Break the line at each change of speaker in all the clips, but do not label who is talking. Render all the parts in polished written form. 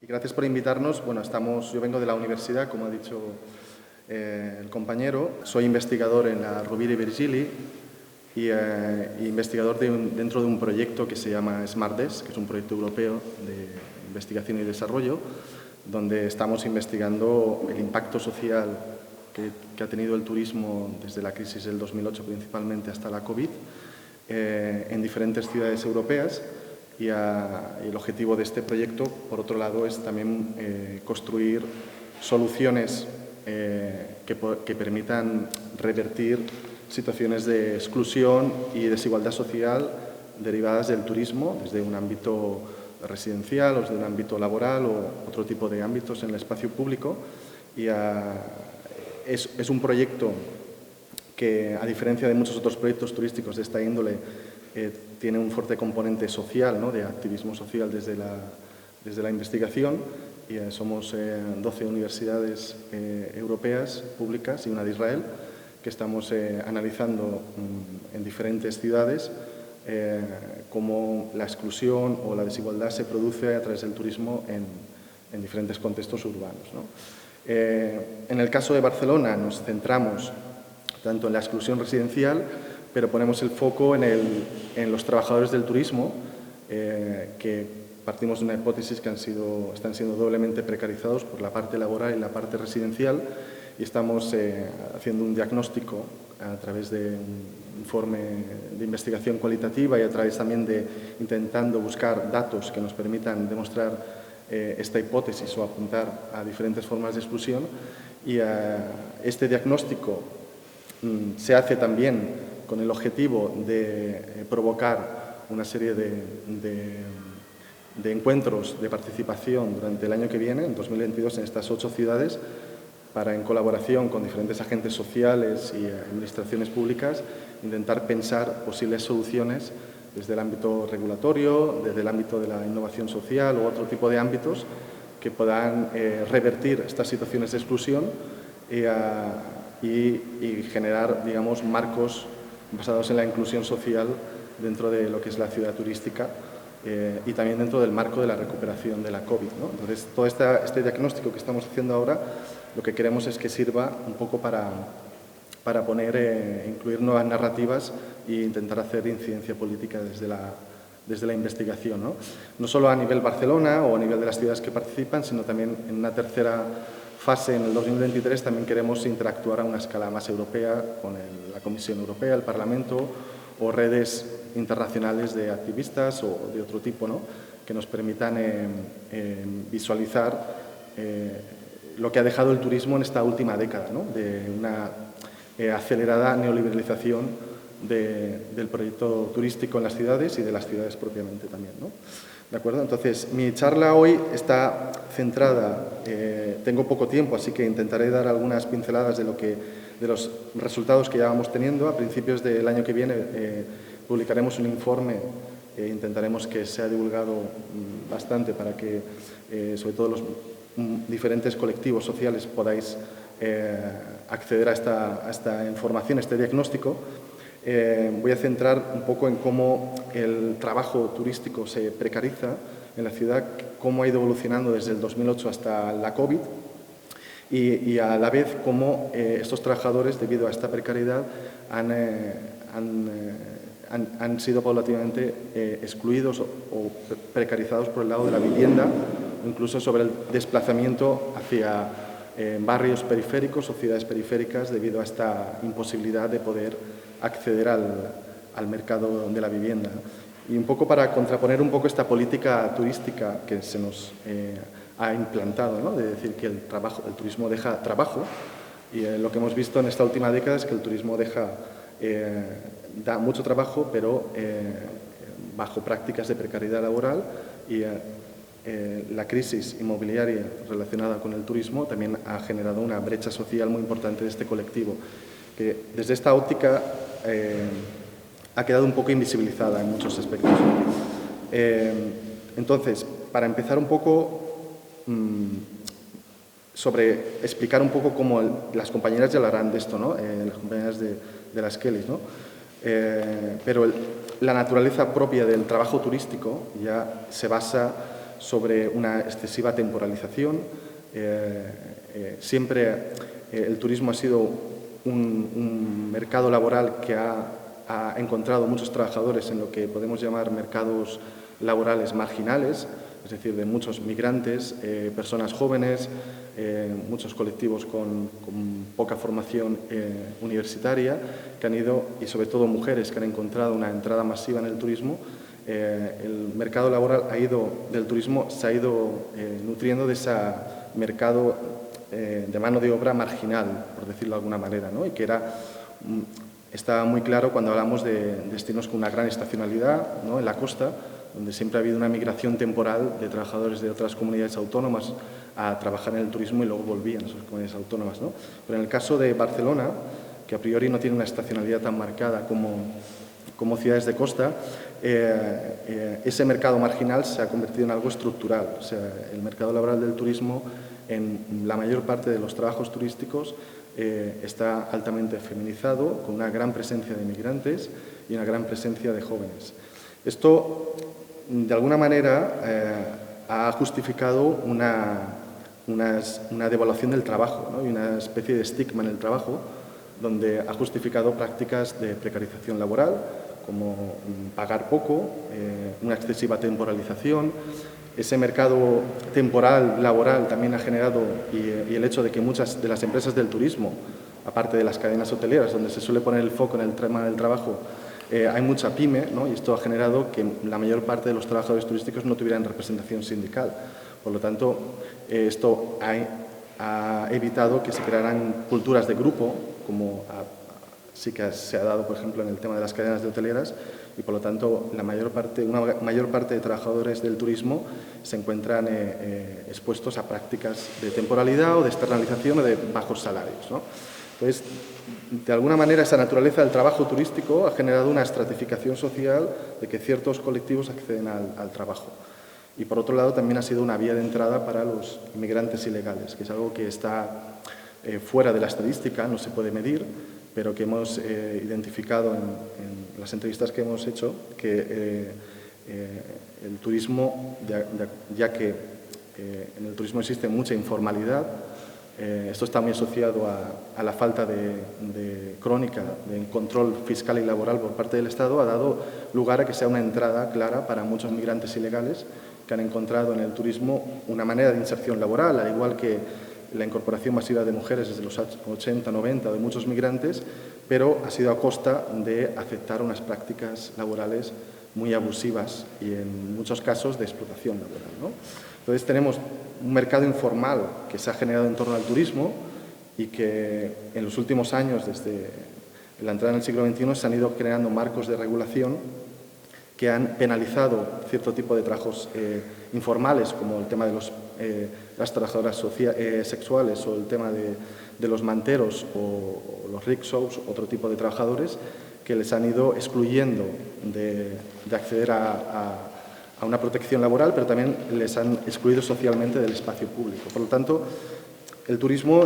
Y gracias por invitarnos. Bueno, yo vengo de la universidad, como ha dicho el compañero. Soy investigador en la Rovira i Virgili y investigador dentro de un proyecto que se llama SmartDes, que es un proyecto europeo de investigación y desarrollo, donde estamos investigando el impacto social que ha tenido el turismo desde la crisis del 2008 principalmente hasta la COVID en diferentes ciudades europeas. Y el objetivo de este proyecto, por otro lado, es también construir soluciones que permitan revertir situaciones de exclusión y desigualdad social derivadas del turismo, desde un ámbito residencial o desde un ámbito laboral o otro tipo de ámbitos en el espacio público. Y es un proyecto que, a diferencia de muchos otros proyectos turísticos de esta índole, tiene un fuerte componente social, ¿no?, de activismo social desde la investigación. Y somos 12 universidades europeas públicas y una de Israel que estamos analizando en diferentes ciudades cómo la exclusión o la desigualdad se produce a través del turismo en diferentes contextos urbanos, ¿no? En el caso de Barcelona nos centramos tanto en la exclusión residencial, pero ponemos el foco en los trabajadores del turismo, que partimos de una hipótesis que están siendo doblemente precarizados por la parte laboral y la parte residencial, y estamos haciendo un diagnóstico a través de un informe de investigación cualitativa y a través también de intentando buscar datos que nos permitan demostrar esta hipótesis o apuntar a diferentes formas de exclusión. Y este diagnóstico se hace también con el objetivo de provocar una serie de encuentros de participación durante el año que viene, en 2022, en estas 8 ciudades, para, en colaboración con diferentes agentes sociales y administraciones públicas, intentar pensar posibles soluciones desde el ámbito regulatorio, desde el ámbito de la innovación social u otro tipo de ámbitos que puedan revertir estas situaciones de exclusión y generar, digamos, marcos basados en la inclusión social dentro de lo que es la ciudad turística y también dentro del marco de la recuperación de la COVID, ¿no? Entonces, todo este diagnóstico que estamos haciendo ahora, lo que queremos es que sirva un poco para incluir nuevas narrativas e intentar hacer incidencia política desde la investigación, ¿no? No solo a nivel Barcelona o a nivel de las ciudades que participan, sino también en una tercera fase, en el 2023, también queremos interactuar a una escala más europea con la Comisión Europea, el Parlamento o redes internacionales de activistas o de otro tipo, ¿no?, que nos permitan visualizar lo que ha dejado el turismo en esta última década, ¿no?, de una acelerada neoliberalización del proyecto turístico en las ciudades y de las ciudades propiamente también, ¿no? ¿De acuerdo? Entonces, mi charla hoy está centrada, tengo poco tiempo, así que intentaré dar algunas pinceladas de los resultados que ya vamos teniendo. A principios del año que viene publicaremos un informe e intentaremos que sea divulgado bastante para que, sobre todo los diferentes colectivos sociales, podáis acceder a esta información, a este diagnóstico. Voy a centrar un poco en cómo el trabajo turístico se precariza en la ciudad, cómo ha ido evolucionando desde el 2008 hasta la COVID y a la vez cómo estos trabajadores, debido a esta precariedad, han sido paulatinamente excluidos o precarizados por el lado de la vivienda, o incluso sobre el desplazamiento hacia barrios periféricos o ciudades periféricas debido a esta imposibilidad de poder acceder al mercado de la vivienda. Y un poco para contraponer un poco esta política turística que se nos ha implantado, ¿no?, de decir que el turismo deja trabajo, y lo que hemos visto en esta última década es que el turismo da mucho trabajo, pero bajo prácticas de precariedad laboral, y la crisis inmobiliaria relacionada con el turismo también ha generado una brecha social muy importante de este colectivo, que desde esta óptica ha quedado un poco invisibilizada en muchos aspectos. Entonces, para empezar un poco explicar un poco cómo las compañeras ya hablarán de esto, ¿no?, las compañeras de las Kellys, ¿no? Pero la naturaleza propia del trabajo turístico ya se basa sobre una excesiva temporalización. Siempre el turismo ha sido un mercado laboral que ha encontrado muchos trabajadores en lo que podemos llamar mercados laborales marginales, es decir, de muchos migrantes, personas jóvenes, muchos colectivos con poca formación universitaria que han ido, y sobre todo mujeres que han encontrado una entrada masiva en el turismo. El mercado laboral del turismo se ha ido nutriendo de ese mercado de mano de obra marginal, por decirlo de alguna manera, ¿no? Y que está muy claro cuando hablamos de destinos con una gran estacionalidad, ¿no? En la costa, donde siempre ha habido una migración temporal de trabajadores de otras comunidades autónomas a trabajar en el turismo y luego volvían a sus comunidades autónomas, ¿no? Pero en el caso de Barcelona, que a priori no tiene una estacionalidad tan marcada como ciudades de costa, ese mercado marginal se ha convertido en algo estructural. O sea, el mercado laboral del turismo, en la mayor parte de los trabajos turísticos, está altamente feminizado, con una gran presencia de migrantes y una gran presencia de jóvenes. Esto, de alguna manera, ha justificado una devaluación del trabajo, ¿no? Y una especie de estigma en el trabajo, donde ha justificado prácticas de precarización laboral, como pagar poco, una excesiva temporalización. Ese mercado temporal laboral también ha generado, y el hecho de que muchas de las empresas del turismo, aparte de las cadenas hoteleras, donde se suele poner el foco en el tema del trabajo, hay mucha pyme, ¿no? Y esto ha generado que la mayor parte de los trabajadores turísticos no tuvieran representación sindical. Por lo tanto, esto ha evitado que se crearan culturas de grupo, como sí que se ha dado, por ejemplo, en el tema de las cadenas de hoteleras, y por lo tanto una mayor parte de trabajadores del turismo se encuentran expuestos a prácticas de temporalidad o de externalización o de bajos salarios, ¿no? Entonces, de alguna manera, esa naturaleza del trabajo turístico ha generado una estratificación social de que ciertos colectivos acceden al trabajo. Y, por otro lado, también ha sido una vía de entrada para los inmigrantes ilegales, que es algo que está fuera de la estadística, no se puede medir, pero que hemos identificado en las entrevistas que hemos hecho, que el turismo, ya que en el turismo existe mucha informalidad, esto está muy asociado a la falta de crónica de control fiscal y laboral por parte del Estado, ha dado lugar a que sea una entrada clara para muchos migrantes ilegales que han encontrado en el turismo una manera de inserción laboral, al igual que la incorporación masiva de mujeres desde los 80, 90 de muchos migrantes, pero ha sido a costa de aceptar unas prácticas laborales muy abusivas y en muchos casos de explotación laboral, ¿no? Entonces tenemos un mercado informal que se ha generado en torno al turismo y que en los últimos años, desde la entrada en el siglo XXI, se han ido creando marcos de regulación que han penalizado cierto tipo de trabajos informales, como el tema de las trabajadoras sexuales o el tema de los manteros o los rickshaws, otro tipo de trabajadores que les han ido excluyendo de acceder a una protección laboral, pero también les han excluido socialmente del espacio público. Por lo tanto, el turismo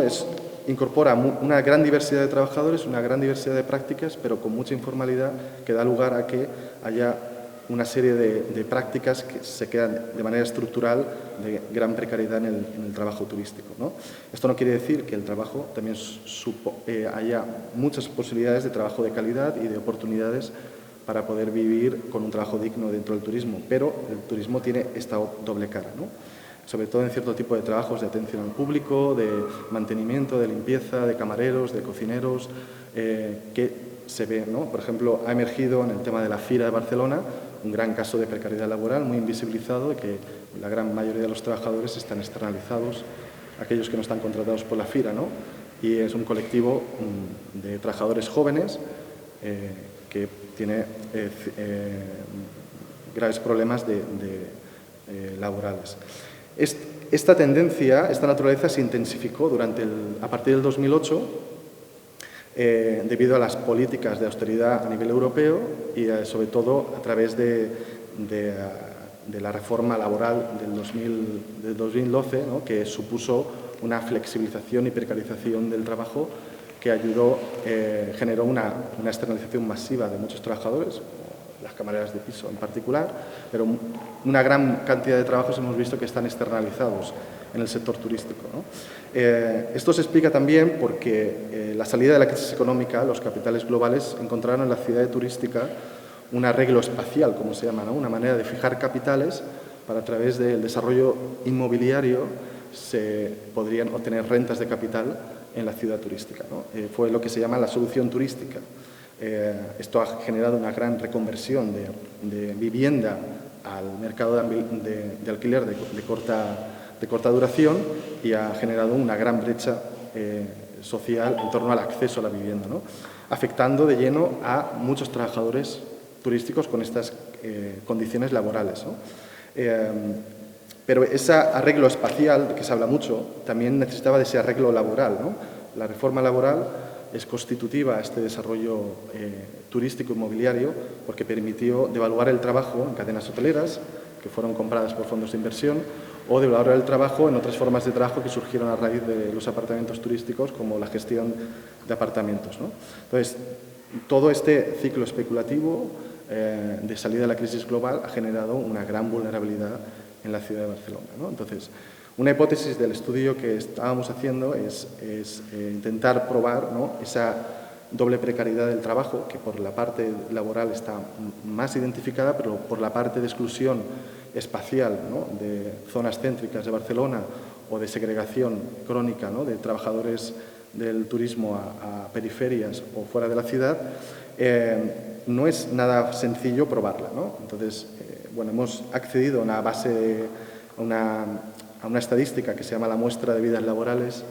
incorpora una gran diversidad de trabajadores, una gran diversidad de prácticas, pero con mucha informalidad, que da lugar a que haya una serie de prácticas que se quedan de manera estructural de gran precariedad en el trabajo turístico, ¿no? Esto no quiere decir que el trabajo también haya muchas posibilidades de trabajo de calidad y de oportunidades para poder vivir con un trabajo digno dentro del turismo, pero el turismo tiene esta doble cara, ¿no? Sobre todo en cierto tipo de trabajos de atención al público, de mantenimiento, de limpieza, de camareros, de cocineros, que se ve, ¿no? Por ejemplo, ha emergido en el tema de la Fira de Barcelona un gran caso de precariedad laboral muy invisibilizado, de que la gran mayoría de los trabajadores están externalizados, aquellos que no están contratados por la Fira, ¿no? Y es un colectivo de trabajadores jóvenes que tiene graves problemas laborales. Esta tendencia, esta naturaleza se intensificó a partir del 2008 debido a las políticas de austeridad a nivel europeo y sobre todo a través de la reforma laboral del 2012, ¿no? Que supuso una flexibilización y precarización del trabajo que generó una externalización masiva de muchos trabajadores, las camareras de piso en particular, pero una gran cantidad de trabajos hemos visto que están externalizados en el sector turístico, ¿no? Esto se explica también porque la salida de la crisis económica, los capitales globales encontraron en la ciudad turística un arreglo espacial, como se llama, ¿no? Una manera de fijar capitales para a través del desarrollo inmobiliario se podrían obtener rentas de capital en la ciudad turística, ¿no? Fue lo que se llama la solución turística. Esto ha generado una gran reconversión de vivienda al mercado de alquiler de corta duración y ha generado una gran brecha social en torno al acceso a la vivienda, ¿no? Afectando de lleno a muchos trabajadores turísticos con estas condiciones laborales, ¿no? Pero ese arreglo espacial, de que se habla mucho, también necesitaba de ese arreglo laboral, ¿no? La reforma laboral es constitutiva a este desarrollo turístico inmobiliario porque permitió devaluar el trabajo en cadenas hoteleras que fueron compradas por fondos de inversión o devaluar el trabajo en otras formas de trabajo que surgieron a raíz de los apartamentos turísticos como la gestión de apartamentos, ¿no? Entonces, todo este ciclo especulativo de salida de la crisis global ha generado una gran vulnerabilidad en la ciudad de Barcelona, ¿no? Entonces, una hipótesis del estudio que estábamos haciendo es intentar probar, ¿no?, esa doble precariedad del trabajo, que por la parte laboral está más identificada, pero por la parte de exclusión espacial, ¿no?, de zonas céntricas de Barcelona o de segregación crónica, ¿no?, de trabajadores del turismo a periferias o fuera de la ciudad, no es nada sencillo probarla, ¿no? Entonces, bueno, hemos accedido a una base, a una estadística que se llama la muestra de vidas laborales,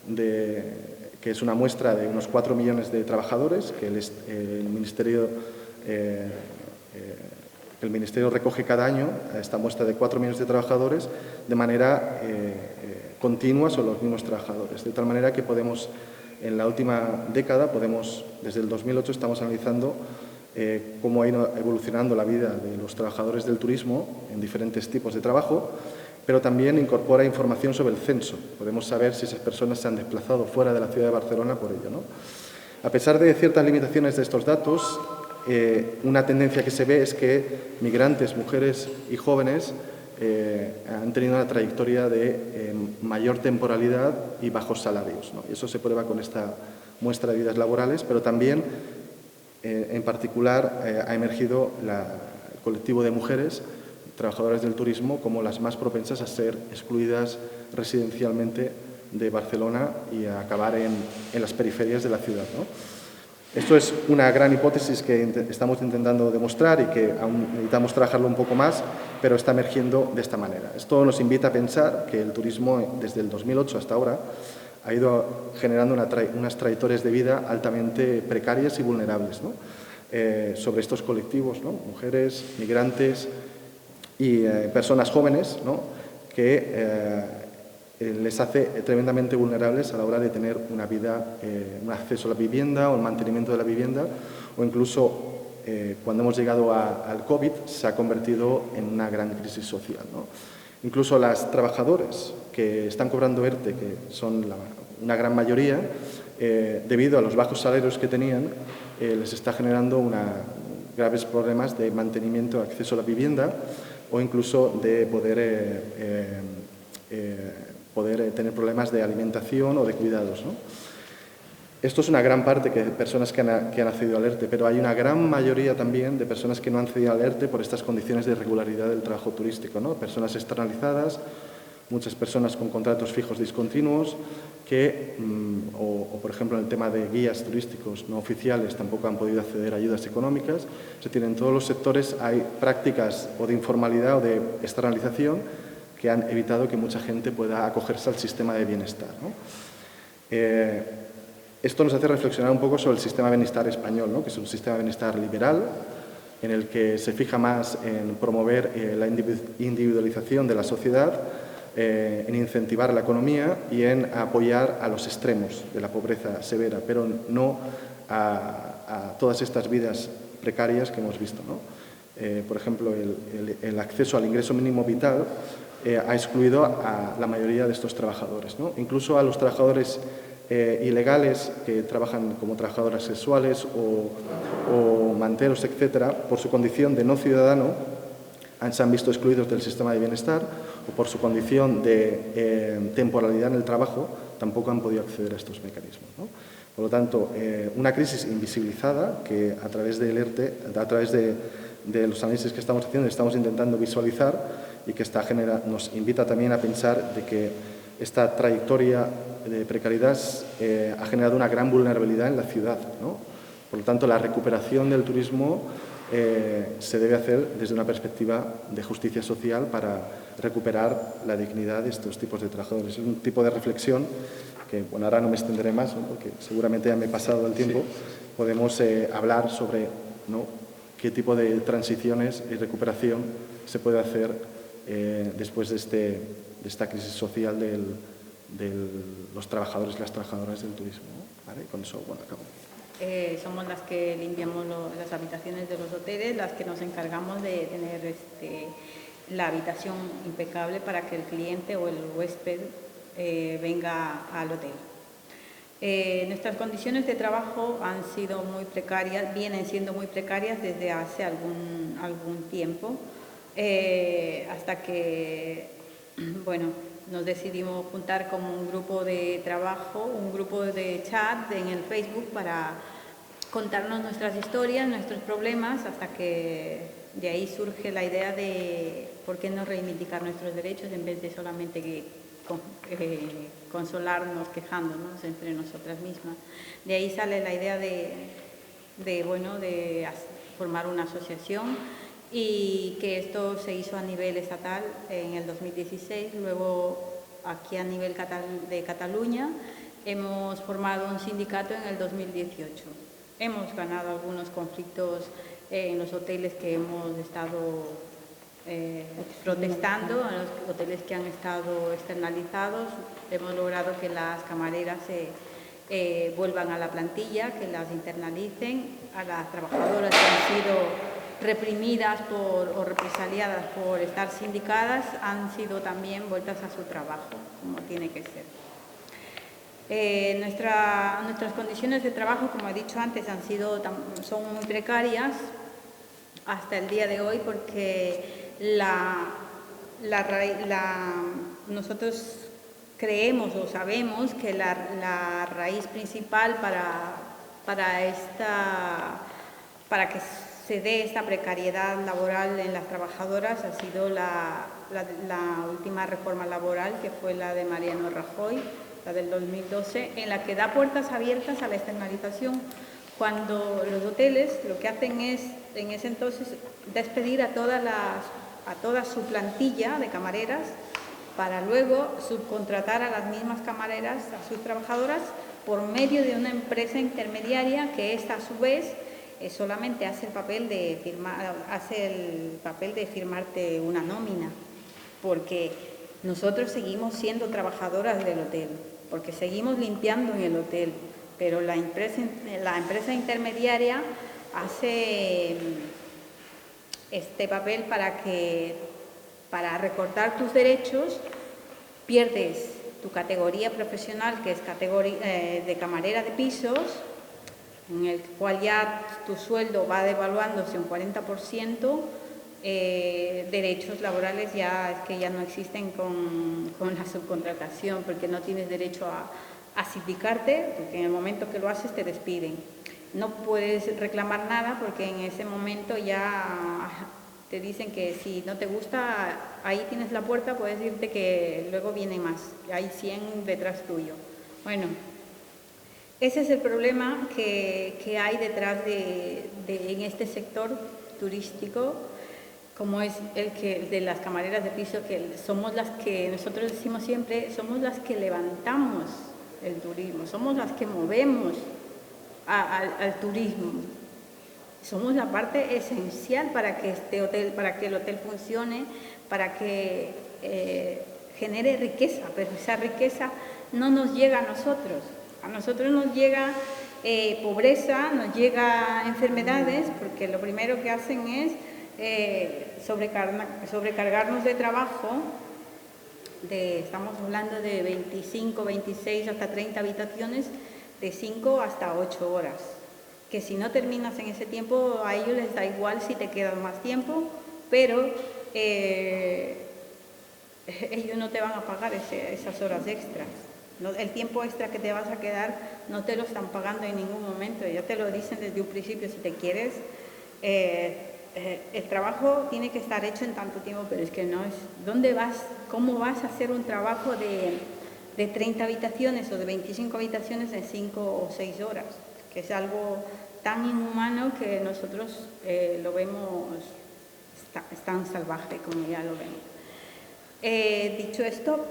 que es una muestra de unos 4 millones de trabajadores que el Ministerio recoge cada año, esta muestra de 4 millones de trabajadores, de manera continua son los mismos trabajadores. De tal manera que podemos, en la última década, desde el 2008 estamos analizando cómo ha ido evolucionando la vida de los trabajadores del turismo en diferentes tipos de trabajo, pero también incorpora información sobre el censo. Podemos saber si esas personas se han desplazado fuera de la ciudad de Barcelona por ello, ¿no? A pesar de ciertas limitaciones de estos datos, una tendencia que se ve es que migrantes, mujeres y jóvenes han tenido una trayectoria de mayor temporalidad y bajos salarios, ¿no? Y eso se prueba con esta muestra de vidas laborales, pero también, en particular, ha emergido el colectivo de mujeres trabajadoras del turismo como las más propensas a ser excluidas residencialmente de Barcelona y a acabar en las periferias de la ciudad, ¿no? Esto es una gran hipótesis que estamos intentando demostrar y que aún necesitamos trabajarlo un poco más, pero está emergiendo de esta manera. Esto nos invita a pensar que el turismo, desde el 2008 hasta ahora, ha ido generando unas trayectorias de vida altamente precarias y vulnerables, ¿no?, sobre estos colectivos, ¿no?, mujeres, migrantes y personas jóvenes, ¿no?, que les hace tremendamente vulnerables a la hora de tener una vida, un acceso a la vivienda o el mantenimiento de la vivienda, o incluso cuando hemos llegado al COVID se ha convertido en una gran crisis social, ¿no? Incluso las trabajadoras que están cobrando ERTE, que son una gran mayoría, debido a los bajos salarios que tenían, les está generando graves problemas de mantenimiento, acceso a la vivienda o incluso de poder tener problemas de alimentación o de cuidados, ¿no? Esto es una gran parte de personas que han accedido al ERTE, pero hay una gran mayoría también de personas que no han accedido al ERTE por estas condiciones de irregularidad del trabajo turístico, ¿no? Personas externalizadas, muchas personas con contratos fijos discontinuos, o por ejemplo en el tema de guías turísticos no oficiales tampoco han podido acceder a ayudas económicas. Es decir, en todos los sectores hay prácticas o de informalidad o de externalización que han evitado que mucha gente pueda acogerse al sistema de bienestar, ¿no? Esto nos hace reflexionar un poco sobre el sistema de bienestar español, ¿no?, que es un sistema de bienestar liberal, en el que se fija más en promover la individualización de la sociedad, en incentivar la economía y en apoyar a los extremos de la pobreza severa, pero no a todas estas vidas precarias que hemos visto, ¿no? Por ejemplo, el acceso al ingreso mínimo vital ha excluido a la mayoría de estos trabajadores, ¿no? Incluso a los trabajadores ilegales que trabajan como trabajadoras sexuales o manteros, etcétera, por su condición de no ciudadano, se han visto excluidos del sistema de bienestar, o por su condición de temporalidad en el trabajo, tampoco han podido acceder a estos mecanismos, ¿no? Por lo tanto, una crisis invisibilizada que a través del ERTE, a través de los análisis que estamos haciendo, estamos intentando visualizar y que nos invita también a pensar de que esta trayectoria de precariedad ha generado una gran vulnerabilidad en la ciudad, ¿no? Por lo tanto, la recuperación del turismo se debe hacer desde una perspectiva de justicia social para recuperar la dignidad de estos tipos de trabajadores. Es un tipo de reflexión que, bueno, ahora no me extenderé más, ¿no? Porque seguramente ya me he pasado el tiempo. Sí. Podemos hablar sobre, ¿no?, qué tipo de transiciones y recuperación se puede hacer después de esta crisis social de los trabajadores y las trabajadoras del turismo, ¿no? ¿Vale? Y con eso, bueno, acabo.
Somos las que limpiamos las habitaciones de los hoteles, las que nos encargamos de tener la habitación impecable para que el cliente o el huésped venga al hotel. Nuestras condiciones de trabajo han sido muy precarias, vienen siendo muy precarias desde hace algún tiempo, hasta que, bueno, nos decidimos juntar como un grupo de trabajo, un grupo de chat en el Facebook para contarnos nuestras historias, nuestros problemas, hasta que de ahí surge la idea de por qué no reivindicar nuestros derechos en vez de solamente consolarnos quejándonos entre nosotras mismas. De ahí sale la idea de formar una asociación, y que esto se hizo a nivel estatal en el 2016, luego aquí a nivel de Cataluña hemos formado un sindicato en el 2018. Hemos ganado algunos conflictos en los hoteles que hemos estado protestando, en los hoteles que han estado externalizados. Hemos logrado que las camareras vuelvan a la plantilla, que las internalicen. A las trabajadoras que han sido reprimidas o represaliadas por estar sindicadas han sido también vueltas a su trabajo, como tiene que ser. Nuestras condiciones de trabajo, como he dicho antes, son muy precarias hasta el día de hoy, porque nosotros creemos o sabemos que la raíz principal para que se dé esta precariedad laboral en las trabajadoras ha sido la última reforma laboral, que fue la de Mariano Rajoy, la del 2012, en la que da puertas abiertas a la externalización, cuando los hoteles lo que hacen es, en ese entonces, despedir a toda su plantilla de camareras para luego subcontratar a las mismas camareras, a sus trabajadoras, por medio de una empresa intermediaria que esta, a su vez, solamente hace el papel de firmarte una nómina, porque nosotros seguimos siendo trabajadoras del hotel, porque seguimos limpiando en el hotel, pero la empresa intermediaria hace este papel para recortar tus derechos. Pierdes tu categoría profesional, que es de camarera de pisos, en el cual ya tu sueldo va devaluándose un 40%, derechos laborales ya no existen con la subcontratación, porque no tienes derecho a sindicarte, porque en el momento que lo haces te despiden. No puedes reclamar nada porque en ese momento ya te dicen que si no te gusta, ahí tienes la puerta, puedes irte, que luego viene más, hay 100 detrás tuyo. Bueno, ese es el problema que hay detrás en este sector turístico, como es el de las camareras de piso, que somos las que, nosotros decimos siempre, somos las que levantamos el turismo, somos las que movemos al turismo. Somos la parte esencial para que el hotel funcione, para que genere riqueza, pero esa riqueza no nos llega a nosotros. A nosotros nos llega pobreza, nos llega enfermedades, porque lo primero que hacen es sobrecargarnos de trabajo estamos hablando de 25, 26 hasta 30 habitaciones, de 5 hasta 8 horas. Que si no terminas en ese tiempo, a ellos les da igual si te quedas más tiempo, pero ellos no te van a pagar esas horas extras. El tiempo extra que te vas a quedar no te lo están pagando en ningún momento, ya te lo dicen desde un principio. Si te quieres, el trabajo tiene que estar hecho en tanto tiempo, pero es que no es. ¿Dónde vas? ¿Cómo vas a hacer un trabajo de 30 habitaciones o de 25 habitaciones en 5 o 6 horas? Que es algo tan inhumano que nosotros lo vemos tan salvaje como ya lo vemos. Dicho esto,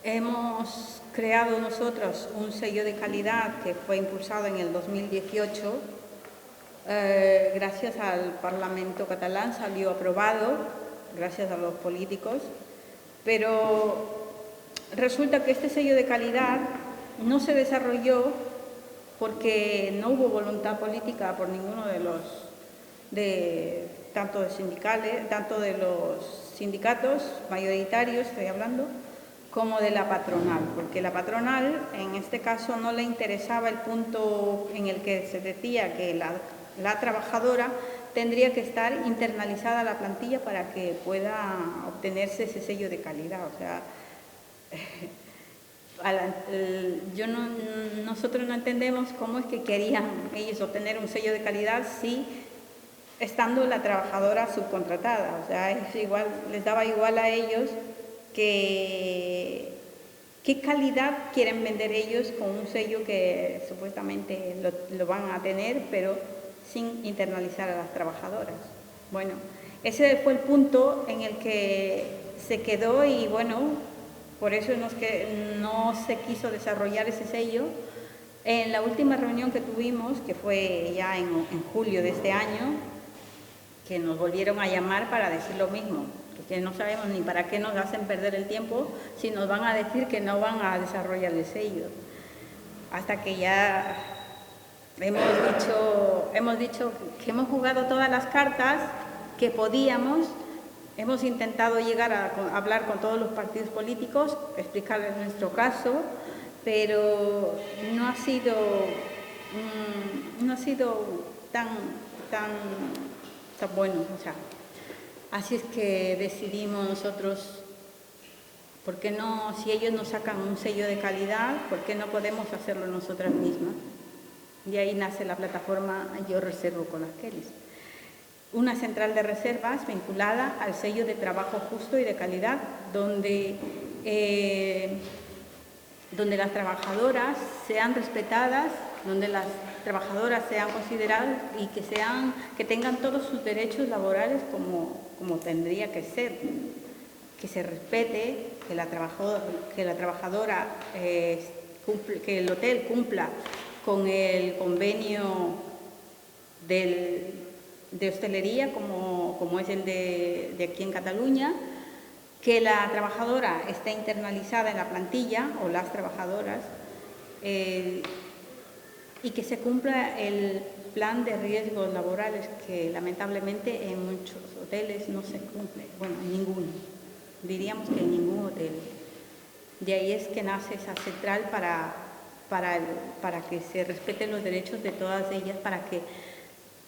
hemos creado nosotros un sello de calidad que fue impulsado en el 2018. Gracias al Parlamento catalán salió aprobado, gracias a los políticos, pero resulta que este sello de calidad no se desarrolló porque no hubo voluntad política por ninguno tanto de los sindicatos mayoritarios, estoy hablando, como de la patronal, porque la patronal en este caso no le interesaba el punto en el que se decía que la trabajadora tendría que estar internalizada a la plantilla para que pueda obtenerse ese sello de calidad. O sea, nosotros no entendemos cómo es que querían ellos obtener un sello de calidad si estando la trabajadora subcontratada. O sea, es igual, les daba igual a ellos qué calidad quieren vender ellos con un sello que supuestamente lo van a tener, pero sin internalizar a las trabajadoras. Bueno, ese fue el punto en el que se quedó y bueno, por eso no se quiso desarrollar ese sello. En la última reunión que tuvimos, que fue ya en julio de este año, que nos volvieron a llamar para decir lo mismo, que no sabemos ni para qué nos hacen perder el tiempo si nos van a decir que no van a desarrollar el sello. Hasta que ya hemos dicho que hemos jugado todas las cartas que podíamos. Hemos intentado llegar a hablar con todos los partidos políticos, explicarles nuestro caso, pero no ha sido tan bueno. O sea, así es que decidimos nosotros, ¿por qué no? Si ellos nos sacan un sello de calidad, ¿por qué no podemos hacerlo nosotras mismas? De ahí nace la plataforma Yo Reservo con las Kellys. Una central de reservas vinculada al sello de trabajo justo y de calidad, donde las trabajadoras sean respetadas, donde las trabajadoras sean consideradas y que tengan todos sus derechos laborales como tendría que ser, que se respete, que la trabajadora que el hotel cumpla con el convenio de hostelería como es el de aquí en Cataluña, que la trabajadora esté internalizada en la plantilla o las trabajadoras y que se cumpla el plan de riesgos laborales que lamentablemente en muchos hoteles no se cumple, bueno, en ninguno, diríamos que en ningún hotel. De ahí es que nace esa central para que se respeten los derechos de todas ellas, para que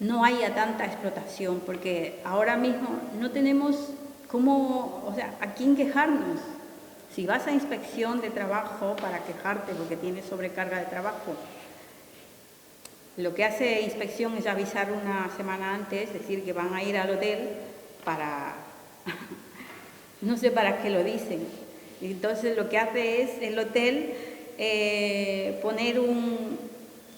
no haya tanta explotación, porque ahora mismo no tenemos a quién quejarnos. Si vas a inspección de trabajo para quejarte porque tienes sobrecarga de trabajo, lo que hace inspección es avisar una semana antes, decir que van a ir al hotel para... no sé para qué lo dicen. Entonces lo que hace es el hotel poner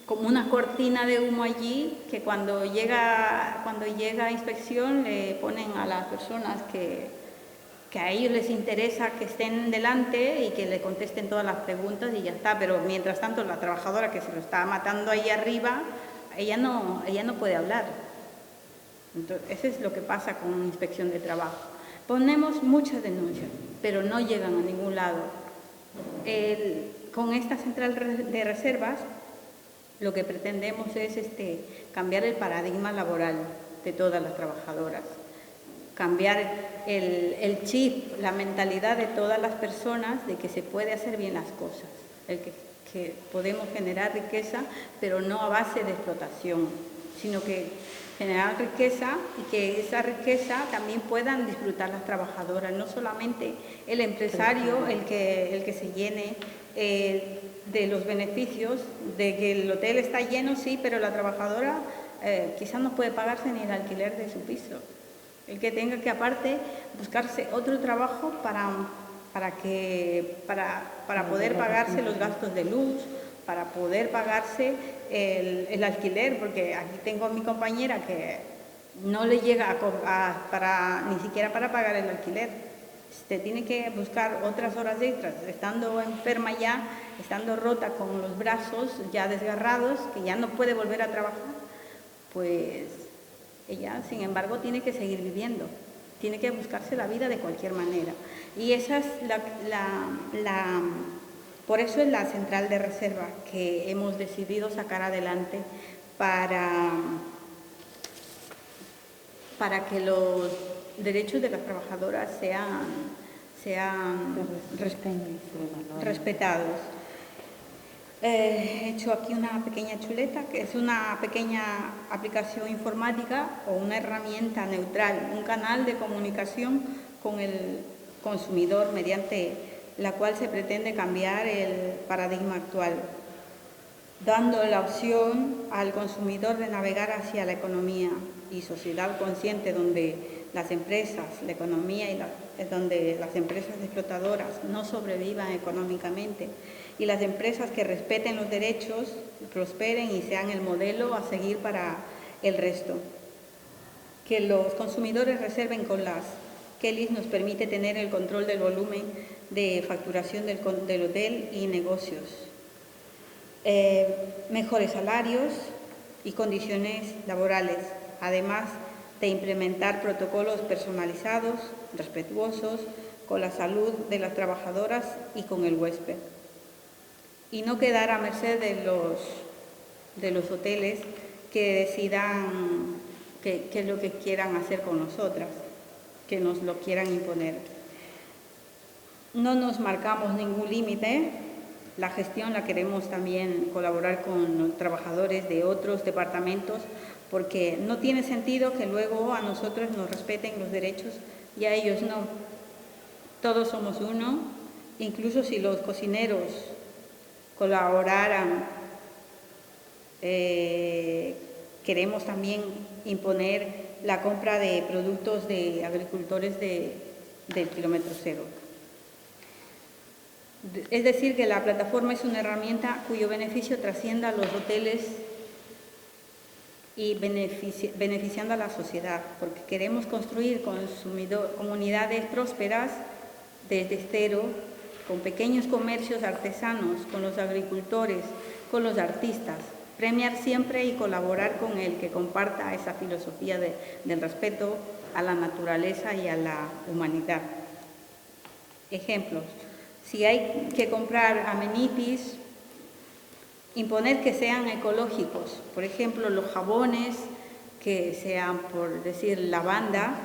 como una cortina de humo allí, que cuando llega a inspección le ponen a las personas que a ellos les interesa que estén delante y que le contesten todas las preguntas y ya está. Pero mientras tanto la trabajadora que se lo está matando ahí arriba, ella no puede hablar. Entonces, eso es lo que pasa con inspección de trabajo. Ponemos muchas denuncias, pero no llegan a ningún lado. Con esta central de reservas, lo que pretendemos es cambiar el paradigma laboral de todas las trabajadoras. cambiar el chip, la mentalidad de todas las personas de que se puede hacer bien las cosas, que podemos generar riqueza, pero no a base de explotación, sino que generar riqueza y que esa riqueza también puedan disfrutar las trabajadoras, no solamente el empresario el que se llene de los beneficios, de que el hotel está lleno, sí, pero la trabajadora quizás no puede pagarse ni el alquiler de su piso. El que tenga que aparte buscarse otro trabajo para poder pagarse los gastos de luz, para poder pagarse el alquiler, porque aquí tengo a mi compañera que no le llega ni siquiera para pagar el alquiler. Se tiene que buscar otras horas extras, estando enferma ya, estando rota con los brazos ya desgarrados, que ya no puede volver a trabajar, pues ella, sin embargo, tiene que seguir viviendo, tiene que buscarse la vida de cualquier manera. Y esa es por eso es la central de reserva que hemos decidido sacar adelante para que los derechos de las trabajadoras sean respetados. He hecho aquí una pequeña chuleta, que es una pequeña aplicación informática o una herramienta neutral, un canal de comunicación con el consumidor mediante la cual se pretende cambiar el paradigma actual, dando la opción al consumidor de navegar hacia la economía y sociedad consciente, donde las empresas, la economía donde las empresas explotadoras no sobrevivan económicamente y las empresas que respeten los derechos prosperen y sean el modelo a seguir para el resto. Que los consumidores reserven con las Kellys nos permite tener el control del volumen de facturación del hotel y negocios. Mejores salarios y condiciones laborales, además de implementar protocolos personalizados, respetuosos con la salud de las trabajadoras y con el huésped. Y no quedar a merced de los hoteles que decidan qué es lo que quieran hacer con nosotras, que nos lo quieran imponer. No nos marcamos ningún límite. La gestión la queremos también colaborar con los trabajadores de otros departamentos, porque no tiene sentido que luego a nosotros nos respeten los derechos y a ellos no. Todos somos uno, incluso si los cocineros colaboraran, queremos también imponer la compra de productos de agricultores del kilómetro cero. Es decir, que la plataforma es una herramienta cuyo beneficio trascienda a los hoteles y beneficiando a la sociedad, porque queremos construir comunidades prósperas desde cero, con pequeños comercios artesanos, con los agricultores, con los artistas, premiar siempre y colaborar con el que comparta esa filosofía del respeto a la naturaleza y a la humanidad. Ejemplos: si hay que comprar amenities, imponer que sean ecológicos, por ejemplo, los jabones que sean, por decir, lavanda,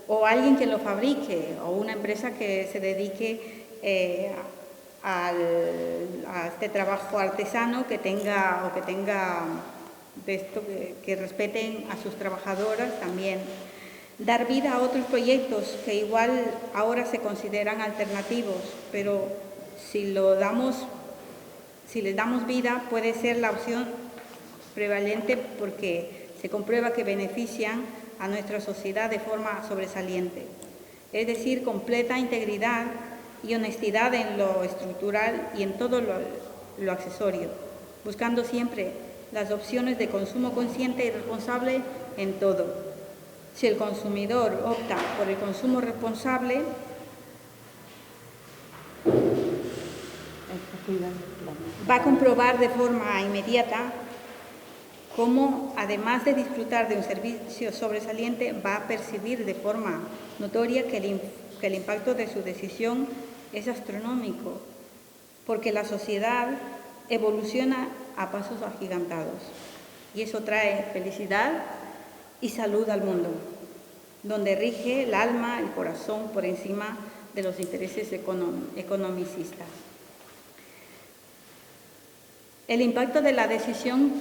o alguien que lo fabrique, o una empresa que se dedique a este trabajo artesano que tenga de esto, que respeten a sus trabajadoras también. Dar vida a otros proyectos que igual ahora se consideran alternativos, pero si les damos vida puede ser la opción prevalente, porque se comprueba que benefician a nuestra sociedad de forma sobresaliente. Es decir, completa integridad y honestidad en lo estructural y en todo lo accesorio, buscando siempre las opciones de consumo consciente y responsable en todo. Si el consumidor opta por el consumo responsable, va a comprobar de forma inmediata cómo, además de disfrutar de un servicio sobresaliente, va a percibir de forma notoria que el impacto de su decisión es astronómico, porque la sociedad evoluciona a pasos agigantados y eso trae felicidad y salud al mundo, donde rige el alma, el corazón por encima de los intereses economicistas. El impacto de la decisión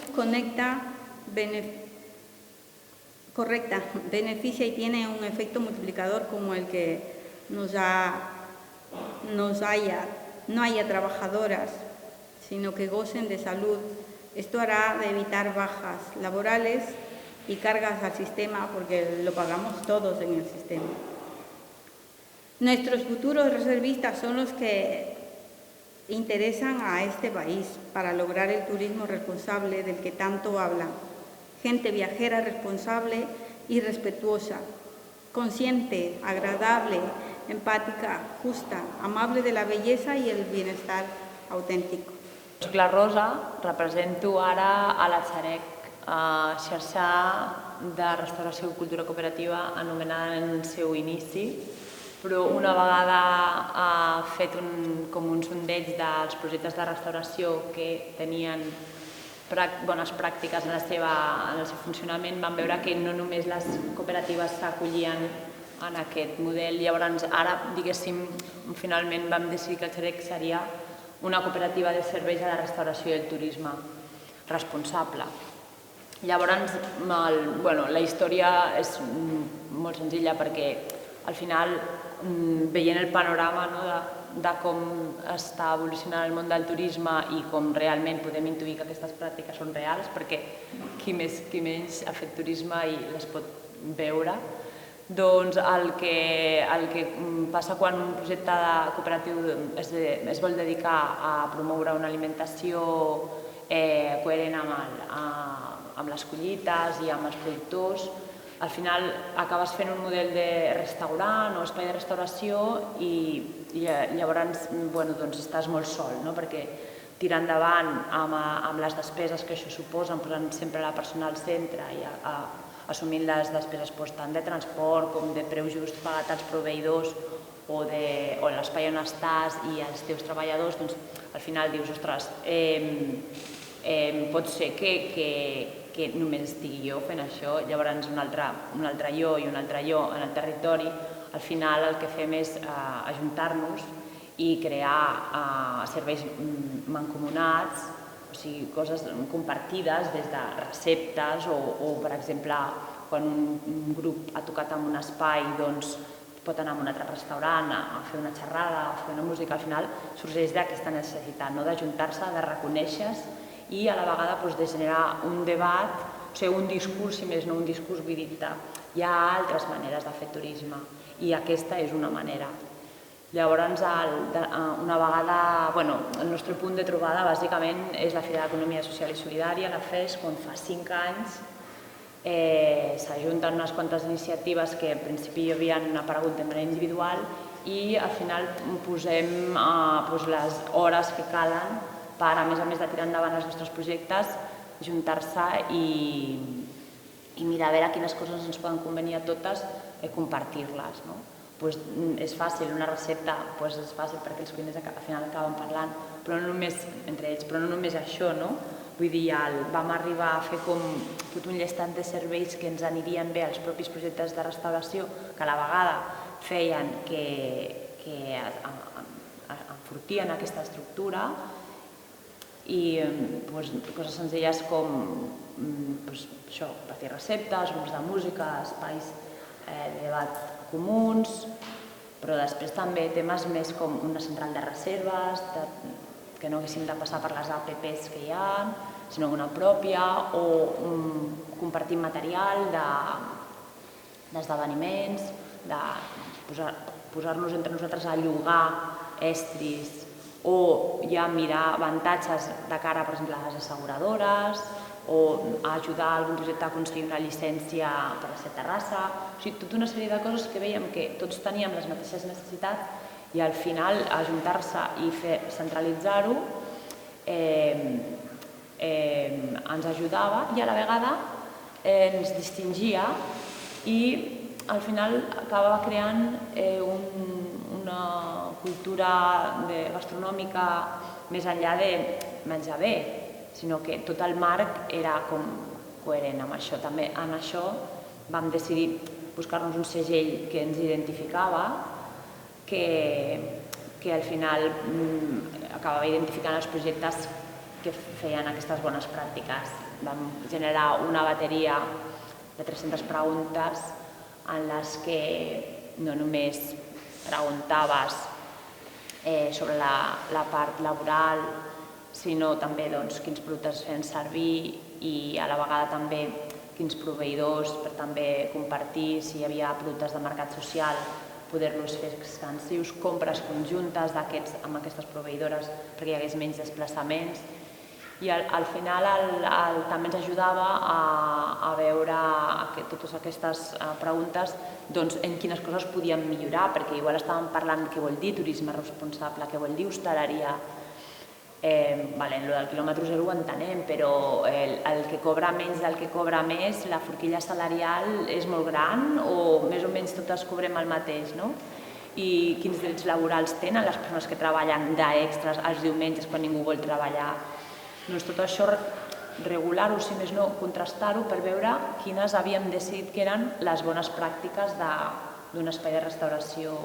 beneficia y tiene un efecto multiplicador como el que no haya trabajadoras, sino que gocen de salud. Esto hará de evitar bajas laborales y cargas al sistema, porque lo pagamos todos en el sistema. Nuestros futuros reservistas son los que interesan a este país para lograr el turismo responsable del que tanto hablan. Gente viajera responsable y respetuosa, consciente, agradable, empàtica, justa, amable de la bellesa i el bienestar autèntic.
Soc la Rosa, represento ara a la Xarec, xarxa de restauració i cultura cooperativa anomenada en el seu inici, però una vegada ha fet com un sondeig dels projectes de restauració que tenien bones pràctiques en el seu funcionament, vam veure que no només les cooperatives s'acollien en aquest model. Llavors, ara, diguéssim, finalment vam decidir que el Xarec seria una cooperativa de serveis a la restauració i el turisme responsable. Llavors, la història és molt senzilla perquè al final, veient el panorama de com està evolucionant el món del turisme i com realment podem intuir que aquestes pràctiques són reals, perquè qui menys ha fet turisme i les pot veure, doncs el que passa quan un projecte cooperatiu es vol dedicar a promoure una alimentació coherent amb les collites i amb els productors, al final acabes fent un model de restaurant o espai de restauració i llavors estàs molt sol, perquè tirar endavant amb les despeses que això suposa, posant sempre la persona al centre i assumint les despeses tant de transport com de preu just pagat als proveïdors o l'espai on estàs i els teus treballadors, doncs al final dius, ostres, pot ser que només estigui jo fent això, llavors un altre jo i un altre jo en el territori, al final el que fem és ajuntar-nos i crear serveis mancomunats, o sigui, coses compartides des de receptes o, per exemple, quan un grup ha tocat en un espai, doncs pot anar a un altre restaurant a fer una xerrada, a fer una música, al final sorgeix d'aquesta necessitat, d'ajuntar-se, de reconèixer-se i a la vegada de generar un debat, o sigui, un discurs, si més no un discurs, vull dir que hi ha altres maneres de fer turisme i aquesta és una manera. Llavors, una vegada, el nostre punt de trobada bàsicament és la Fira d'Economia Social i Solidària, la FES, quan fa 5 anys s'ajunten unes quantes iniciatives que en principi havien aparegut de manera individual i al final posem les hores que calen per, a més de tirar endavant els nostres projectes, juntar-se i mirar a veure quines coses ens poden convenir a totes i compartir-les. És fàcil, una recepta és fàcil perquè els cuiners al final acaben parlant, però no només entre ells, però no només això, vull dir, vam arribar a fer com tot un llistat de serveis que ens anirien bé als propis projectes de restauració, que a la vegada feien que enfortien aquesta estructura i coses senzilles com repartir receptes, grups de música, espais de debat comuns, però després també temes més com una central de reserves, que no haguéssim de passar per les APPs que hi ha, sinó una pròpia, o compartir material d'esdeveniments, de posar-nos entre nosaltres a llogar estris o ja mirar avantatges de cara, per exemple, a les asseguradores o a ajudar algun projecte a aconseguir una llicència per a ser terrassa. O sigui, tota una sèrie de coses que veiem que tots teníem les mateixes necessitats i al final ajuntar-se i centralitzar-ho ens ajudava i a la vegada ens distingia i al final acabava creant una cultura gastronòmica més enllà de menjar bé, sinó que tot el marc era com coherent amb això. També en això vam decidir buscar-nos un segell que ens identificava, que al final acabava identificant els projectes que feien aquestes bones pràctiques. Vam generar una bateria de 300 preguntes en les que no només preguntaves sobre la part laboral, sinó també quins productes es feien servir i a la vegada també quins proveïdors, per també compartir si hi havia productes de mercat social, poder-los fer extensius, compres conjuntes amb aquestes proveïdores perquè hi hagués menys desplaçaments. I al final també ens ajudava a veure totes aquestes preguntes en quines coses podíem millorar, perquè igual estàvem parlant què vol dir turisme responsable, què vol dir hostaleria. Lo del quilòmetre zero ho entenem, però el que cobra menys del que cobra més, la forquilla salarial és molt gran o més o menys totes cobrem el mateix, no? I quins drets laborals tenen les persones que treballen d'extres els diumenges quan ningú vol treballar. Doncs tot això, regular-ho, si més no, contrastar-ho per veure quines havíem decidit que eren les bones pràctiques d'un espai de restauració,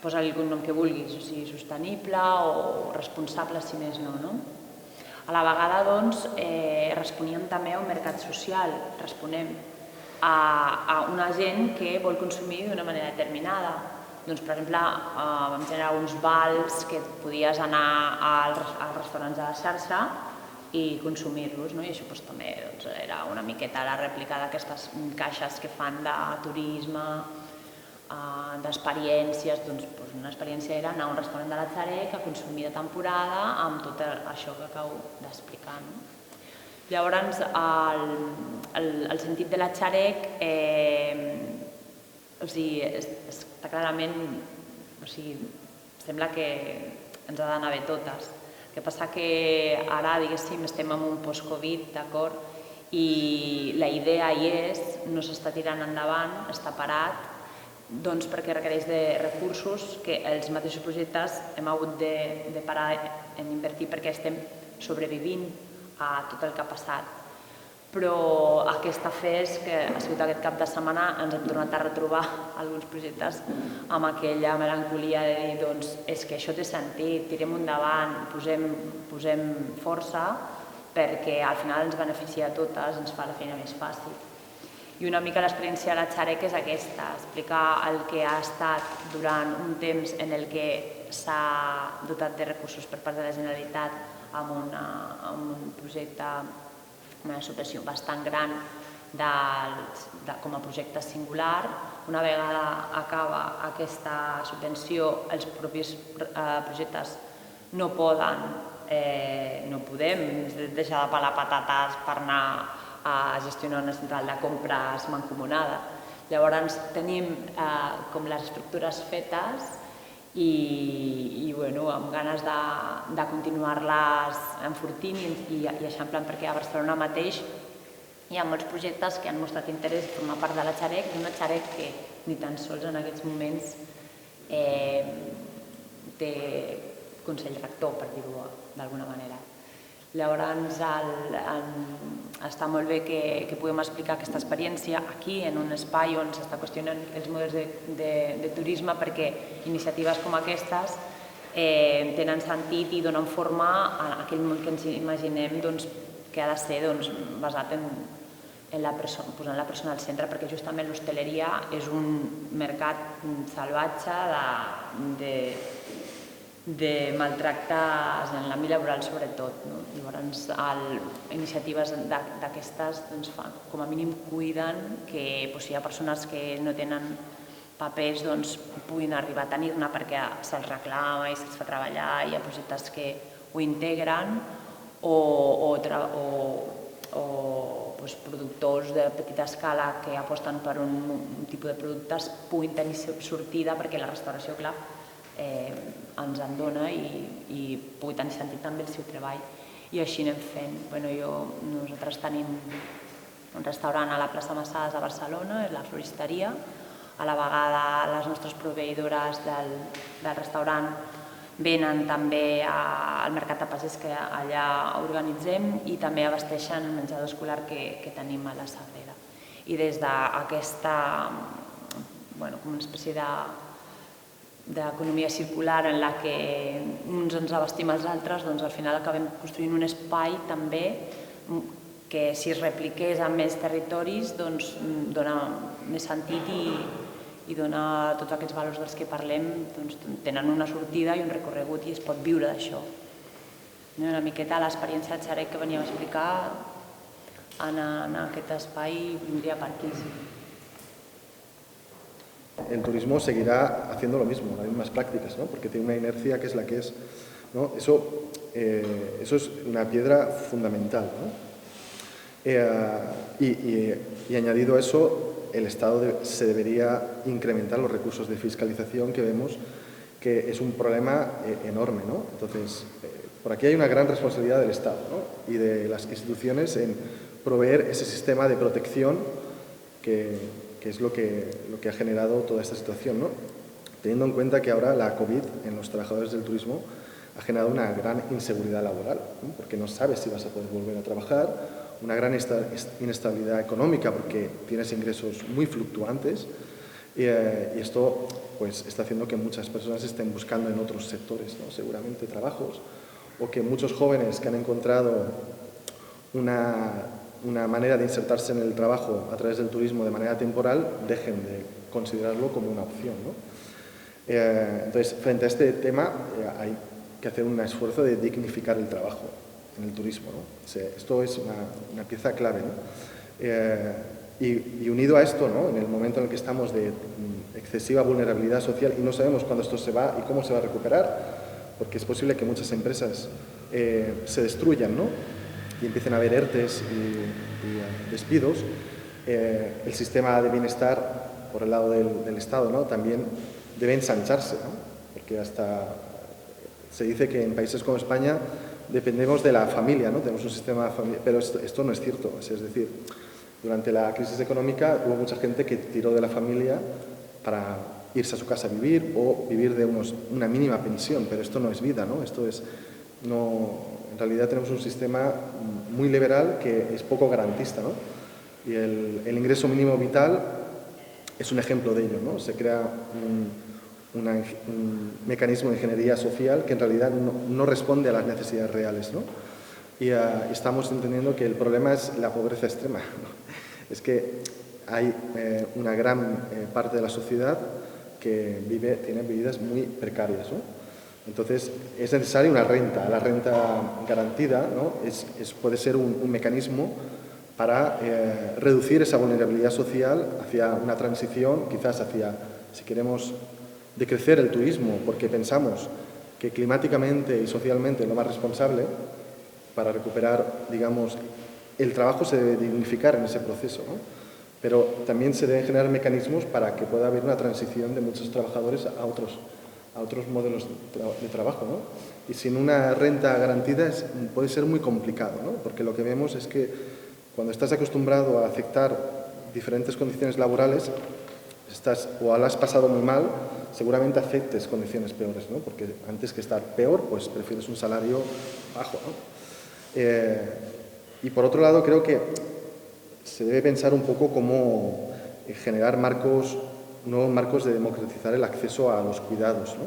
posa-li el nom que vulguis, o sigui, sostenible o responsable, si més no. A la vegada, responíem també a un mercat social, responem a una gent que vol consumir d'una manera determinada. Per exemple, vam generar uns vals que podies anar als restaurants de la xarxa i consumir-los, i això també era una miqueta la rèplica d'aquestes caixes que fan de turisme, d'experiències. Una experiència era anar a un restaurant de la Xarec a consumir de temporada amb tot això que acabo d'explicar. Llavors, el sentit de la Xarec està clarament, sembla que ens ha d'anar bé totes. El que passa que ara, diguéssim, estem en un post-Covid, d'acord? I la idea hi és, no s'està tirant endavant, està parat, perquè requereix de recursos que els mateixos projectes hem hagut de parar en invertir perquè estem sobrevivint a tot el que ha passat. Però aquesta fes, que ha sigut aquest cap de setmana, ens hem tornat a retrobar alguns projectes amb aquella melancolia de dir és que això té sentit, tirem endavant, posem força perquè al final ens beneficia a totes, ens fa la feina més fàcil. I una mica l'experiència de la Xarec és aquesta, explicar el que ha estat durant un temps en el que s'ha dotat de recursos per part de la Generalitat amb un projecte, una subvenció bastant gran com a projecte singular. Una vegada acaba aquesta subvenció, els propis projectes no podem deixar de pelar patates per anar a gestionar una central de compres mancomunada. Llavors tenim com les estructures fetes i amb ganes de continuar-les enfortint i eixamplant, perquè a Barcelona mateix hi ha molts projectes que han mostrat interès en formar part de la Xarec, d'una Xarec que ni tan sols en aquests moments té consell rector, per dir-ho d'alguna manera. Llavors, està molt bé que puguem explicar aquesta experiència aquí, en un espai on s'està qüestionant els models de turisme, perquè iniciatives com aquestes tenen sentit i donen forma a aquell món que ens imaginem que ha de ser basat en posant la persona al centre, perquè justament l'hostaleria és un mercat salvatge de maltractes en l'àmbit laboral sobretot. Llavors, iniciatives d'aquestes com a mínim cuiden que si hi ha persones que no tenen papers puguin arribar a tenir-ne perquè se'ls reclama i se'ls fa treballar, hi ha projectes que ho integren o productors de petita escala que aposten per un tipus de productes puguin tenir sortida perquè la restauració, clar, ens en dona i pugui tenir sentit també el seu treball. I així anem fent. Nosaltres tenim un restaurant a la plaça Massades de Barcelona, és la Floristeria. A la vegada les nostres proveïdores del restaurant venen també al Mercat de Pagès que allà organitzem i també abasteixen el menjador escolar que tenim a la Sagrera. i des d'aquesta, com una espècie d'economia circular en la que uns ens abastim els altres, doncs al final acabem construint un espai també que si es repliqués en més territoris doncs dona més sentit i dona tots aquests valors dels que parlem, doncs tenen una sortida i un recorregut i es pot viure d'això. Una miqueta l'experiència de Xarec que veníem a explicar en aquest espai vindria per aquí.
El turismo seguirá haciendo lo mismo, las mismas prácticas, ¿no? Porque tiene una inercia que es la que es, ¿no? Eso es una piedra fundamental, ¿no? Y añadido a eso, el Estado se debería incrementar los recursos de fiscalización que vemos que es un problema enorme, ¿no? Entonces, por aquí hay una gran responsabilidad del Estado, ¿no? Y de las instituciones en proveer ese sistema de protección que es lo que ha generado toda esta situación, ¿no? Teniendo en cuenta que ahora la COVID en los trabajadores del turismo ha generado una gran inseguridad laboral, ¿no? Porque no sabes si vas a poder volver a trabajar, una gran inestabilidad económica porque tienes ingresos muy fluctuantes y esto pues, está haciendo que muchas personas estén buscando en otros sectores, ¿no? Seguramente trabajos, o que muchos jóvenes que han encontrado una manera de insertarse en el trabajo a través del turismo de manera temporal, dejen de considerarlo como una opción, ¿no? Entonces, frente a este tema, hay que hacer un esfuerzo de dignificar el trabajo en el turismo, ¿no? Esto es una pieza clave, ¿no? Y unido a esto, ¿no? En el momento en el que estamos de excesiva vulnerabilidad social y no sabemos cuándo esto se va y cómo se va a recuperar, porque es posible que muchas empresas se destruyan, ¿no? Y empiecen a haber ERTEs y despidos, el sistema de bienestar por el lado del Estado, ¿no? También debe ensancharse, ¿no? Porque hasta se dice que en países como España dependemos de la familia, ¿no? Tenemos un sistema familiar, pero esto no es cierto. Es decir, durante la crisis económica hubo mucha gente que tiró de la familia para irse a su casa a vivir o vivir de una mínima pensión, pero esto no es vida, ¿no? En realidad tenemos un sistema muy liberal que es poco garantista, ¿no? Y el ingreso mínimo vital es un ejemplo de ello, ¿no? Se crea un mecanismo de ingeniería social que en realidad no responde a las necesidades reales, ¿no? Y estamos entendiendo que el problema es la pobreza extrema, ¿no? Es que hay una gran parte de la sociedad que tiene vidas muy precarias, ¿no? Entonces, es necesaria una renta. La renta garantida, ¿no? puede ser un mecanismo para reducir esa vulnerabilidad social hacia una transición, quizás hacia, si queremos decrecer el turismo, porque pensamos que climáticamente y socialmente es lo más responsable para recuperar, digamos, el trabajo se debe dignificar en ese proceso, ¿no? Pero también se deben generar mecanismos para que pueda haber una transición de muchos trabajadores a otros modelos de trabajo, ¿no? Y sin una renta garantida puede ser muy complicado, ¿no? Porque lo que vemos es que cuando estás acostumbrado a aceptar diferentes condiciones laborales, o lo has pasado muy mal, seguramente aceptes condiciones peores, ¿no? Porque antes que estar peor, pues prefieres un salario bajo, ¿no? Y por otro lado, creo que se debe pensar un poco cómo generar nuevos marcos de democratizar el acceso a los cuidados, ¿no?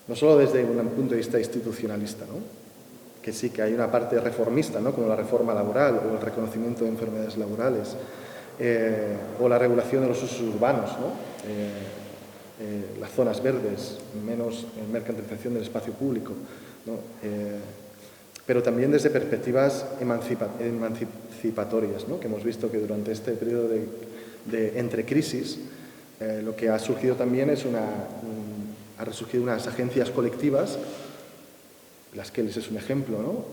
No solo desde un punto de vista institucionalista, ¿no? Que sí que hay una parte reformista, ¿no? Como la reforma laboral o el reconocimiento de enfermedades laborales o la regulación de los usos urbanos, ¿no? Las zonas verdes, menos mercantilización del espacio público, ¿no? Pero también desde perspectivas emancipatorias, ¿no? Que hemos visto que durante este periodo de entre crisis lo que ha surgido también es ha resurgido unas agencias colectivas, las Kelis es un ejemplo, ¿no?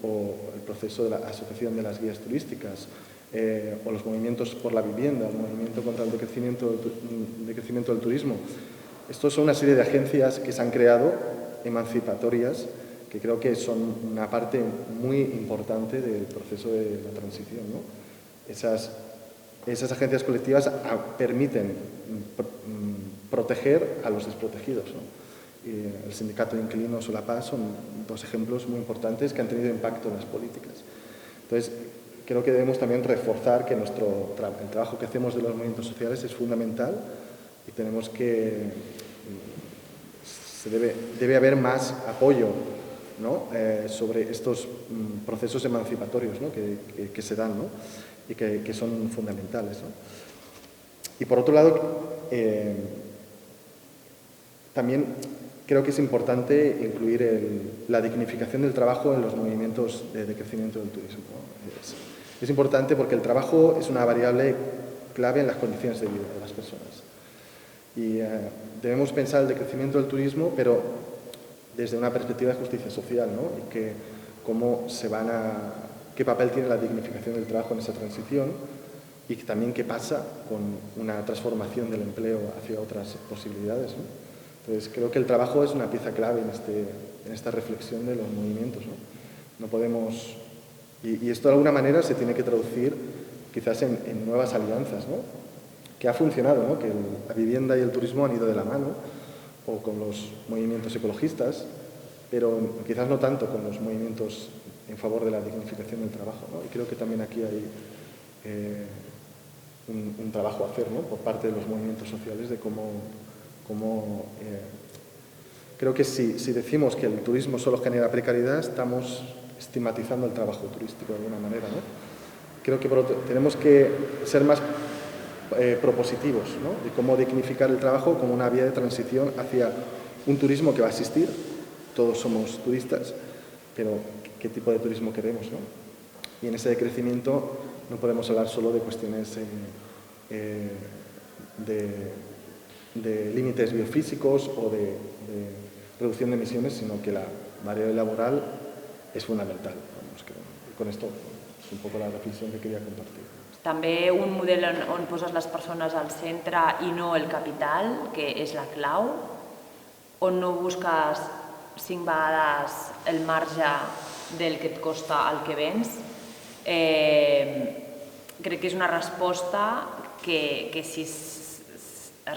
O el proceso de la asociación de las guías turísticas, o los movimientos por la vivienda, el movimiento contra el decrecimiento del turismo. Estos son una serie de agencias que se han creado, emancipatorias, que creo que son una parte muy importante del proceso de la transición, ¿no? Esas agencias colectivas permiten proteger a los desprotegidos, ¿no? Y el sindicato de inquilinos o la paz son dos ejemplos muy importantes que han tenido impacto en las políticas. Entonces, creo que debemos también reforzar que el trabajo que hacemos de los movimientos sociales es fundamental y tenemos que debe haber más apoyo, ¿no? Sobre estos procesos emancipatorios, ¿no? que se dan, ¿no? Y que son fundamentales, ¿no? Y por otro lado, también creo que es importante incluir la dignificación del trabajo en los movimientos de crecimiento del turismo, ¿no? Es importante porque el trabajo es una variable clave en las condiciones de vida de las personas. Y debemos pensar el decrecimiento del turismo, pero desde una perspectiva de justicia social, ¿no? Y qué papel tiene la dignificación del trabajo en esa transición y también qué pasa con una transformación del empleo hacia otras posibilidades, ¿no? Entonces, creo que el trabajo es una pieza clave en esta reflexión de los movimientos, ¿no? No podemos... Y esto de alguna manera se tiene que traducir quizás en nuevas alianzas, ¿no? Que ha funcionado, ¿no? Que la vivienda y el turismo han ido de la mano, o con los movimientos ecologistas, pero quizás no tanto con los movimientos en favor de la dignificación del trabajo, ¿no? Y creo que también aquí hay un trabajo a hacer, ¿no? Por parte de los movimientos sociales de creo que si decimos que el turismo solo genera precariedad, estamos estigmatizando el trabajo turístico de alguna manera, ¿no? Creo que tenemos que ser más propositivos, ¿no? De cómo dignificar el trabajo como una vía de transición hacia un turismo que va a existir. Todos somos turistas, pero ¿qué tipo de turismo queremos, no? Y en ese decrecimiento no podemos hablar solo de cuestiones de límites biofísicos o de reducción de emisiones, sino que la variable laboral es fundamental. Con esto és un poco la reflexió que quería compartir.
També un model on poses les persones al centre i no el capital, que és la clau, on no busques 5 vegades el marge del que et costa el que vens. Crec que és una resposta que si es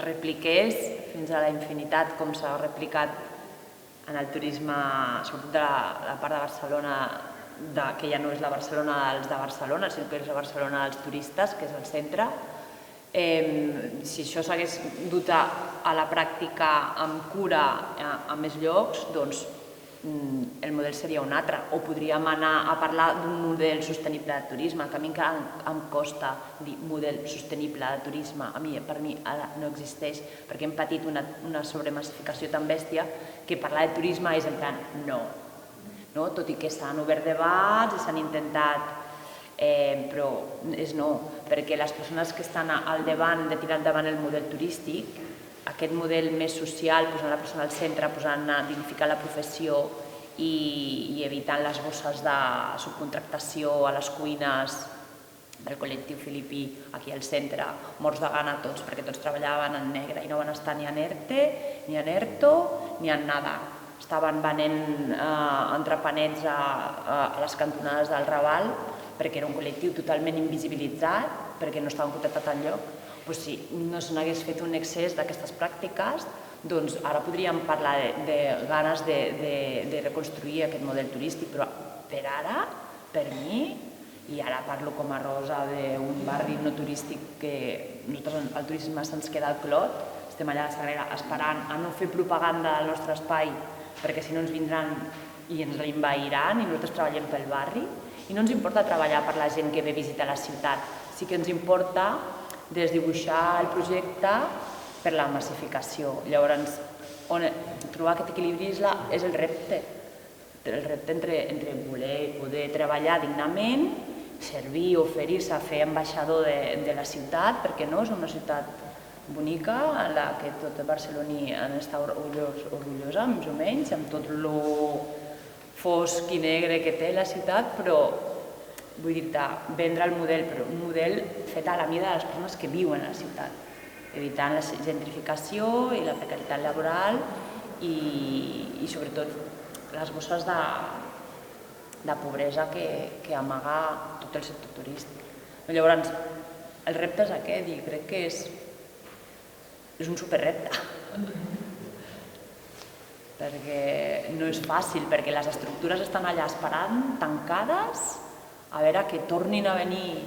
repliqués fins a la infinitat, com s'ha replicat en el turisme, sobretot de la part de Barcelona, que ja no és la Barcelona dels de Barcelona, sinó que és la Barcelona dels turistes, que és el centre. Si això s'hagués dut a la pràctica amb cura a més llocs, doncs el model seria un altre. O podríem anar a parlar d'un model sostenible de turisme, que a mi encara em costa dir model sostenible de turisme. Per mi ara no existeix, perquè hem patit una sobremassificació tan bèstia que parlar de turisme és en plan no. Tot i que s'han obert debats i s'han intentat, però és no, perquè les persones que estan al davant de tirar endavant el model turístic, aquest model més social, posant la persona al centre, posant a dignificar la professió i evitant les bosses de subcontractació a les cuines del col·lectiu filipí aquí al centre, morts de gana tots, perquè tots treballaven en negre i no van estar ni en ERTE, ni en ERTO, ni en nada. Estaven venent entrepanets a les cantonades del Raval perquè era un col·lectiu totalment invisibilitzat, perquè no estaven contractats enlloc. Si no se n'hagués fet un excés d'aquestes pràctiques, doncs ara podríem parlar de ganes de reconstruir aquest model turístic, però per ara, per mi, i ara parlo com a Rosa d'un barri no turístic que nosaltres el turisme se'ns queda al clot, estem allà a la Sagrera esperant a no fer propaganda del nostre espai perquè si no ens vindran i ens l'invaïran i nosaltres treballem pel barri i no ens importa treballar per la gent que ve a visitar la ciutat, sí que ens importa desdibuixar el projecte per la massificació. Llavors, trobar aquest equilibri és el repte entre voler i poder treballar dignament, servir, oferir-se a fer ambaixador de la ciutat, perquè no, és una ciutat bonica, en la que tot barceloní ha d'estar orgullosa, més o menys, amb tot lo fosc i negre que té la ciutat, però vull dir-te, vendre el model, però un model fet a la mida de les persones que viuen a la ciutat, evitant la gentrificació i la precarietat laboral i sobretot les bosses de pobresa que amaga tot el sector turístic. Llavors, el repte és aquest i crec que és un superrepte. Perquè no és fàcil, perquè les estructures estan allà esperant, tancades, a veure que tornin a venir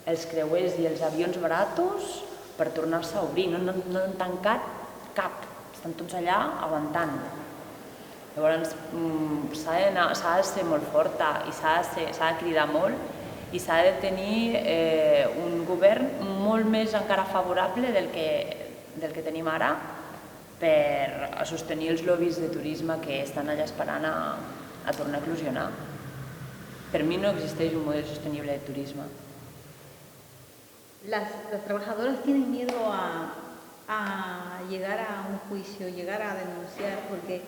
els creuers i els avions baratos per tornar-se a obrir. No han tancat cap, estan tots allà aguantant. Llavors s'ha de ser molt forta i s'ha de cridar molt i s'ha de tenir un govern molt més encara favorable del que tenim ara per sostenir els lobbies de turisme que estan allà esperant a tornar a eclosionar. Per mi no existeix un model sostenible de turisme.
Las trabajadoras tienen miedo a llegar a un juicio, llegar a denunciar, porque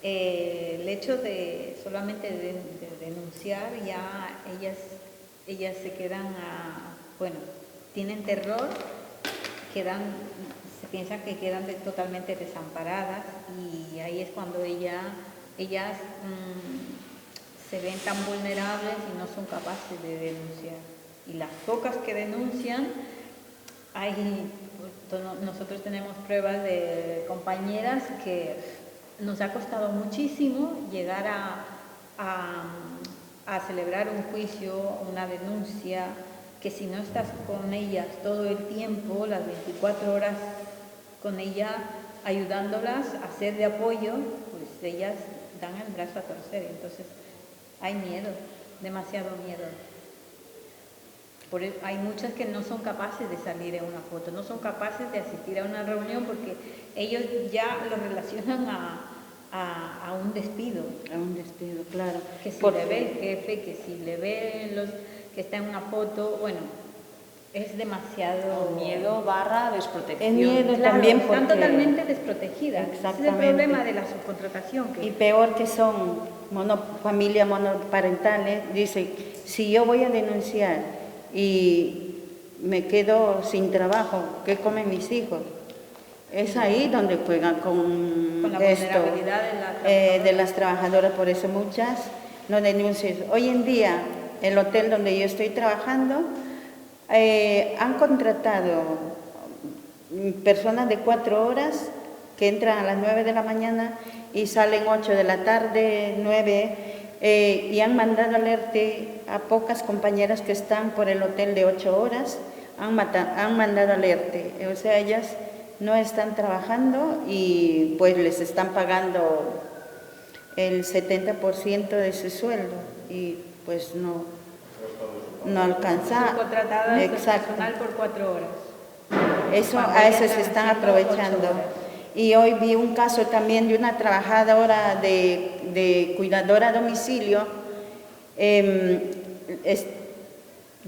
el hecho de solamente de denunciar ya ellas se quedan, tienen terror, se piensan que quedan totalmente desamparadas y ahí es cuando ellas se ven tan vulnerables y no son capaces de denunciar. Y las pocas que denuncian, nosotros tenemos pruebas de compañeras que nos ha costado muchísimo llegar a celebrar un juicio, una denuncia, que si no estás con ellas todo el tiempo, las 24 horas con ellas, ayudándolas a ser de apoyo, pues ellas dan el brazo a torcer. Entonces hay miedo, demasiado miedo. Hay muchas que no son capaces de salir en una foto, no son capaces de asistir a una reunión porque ellos ya lo relacionan a un despido.
A un despido, claro.
Que si le ve el jefe, que si le ve que está en una foto, bueno, es demasiado...
Miedo / desprotección.
El miedo
Claro,
también
están
porque...
totalmente desprotegidas.
Exactamente.
Ese es el problema de la subcontratación.
Y peor que son familias monoparentales, dice, si yo voy a denunciar y me quedo sin trabajo, ¿qué comen mis hijos? Es ahí donde juegan con
la
esto,
vulnerabilidad
de las trabajadoras, por eso muchas no denuncian. Hoy en día, el hotel donde yo estoy trabajando, han contratado personas de 4 horas que entran a las 9 de la mañana y salen 8 de la tarde, 9, y han mandado alerte a pocas compañeras que están por el hotel de 8 horas, han mandado alerte. O sea, ellas no están trabajando y pues les están pagando el 70% de su sueldo y pues no alcanza.
Subcontratadas
Exacto.
personal por 4 horas.
A eso se están aprovechando. Y hoy vi un caso también de una trabajadora de cuidadora a domicilio.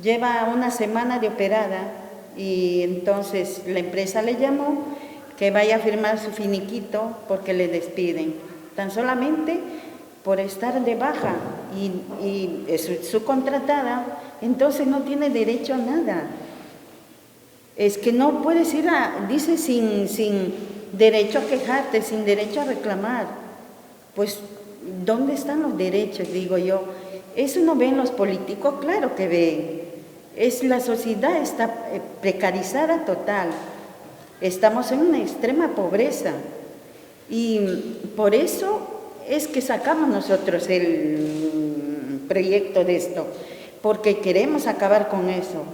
Lleva una semana de operada y entonces la empresa le llamó que vaya a firmar su finiquito porque le despiden. Tan solamente por estar de baja y es subcontratada, entonces no tiene derecho a nada. Es que no puedes ir dice, sin derecho a quejarte, sin derecho a reclamar. Pues, ¿dónde están los derechos? Digo yo. ¿Eso no ven los políticos? Claro que ven. La sociedad está precarizada total. Estamos en una extrema pobreza. Y por eso es que sacamos nosotros el proyecto de esto, porque queremos acabar con eso.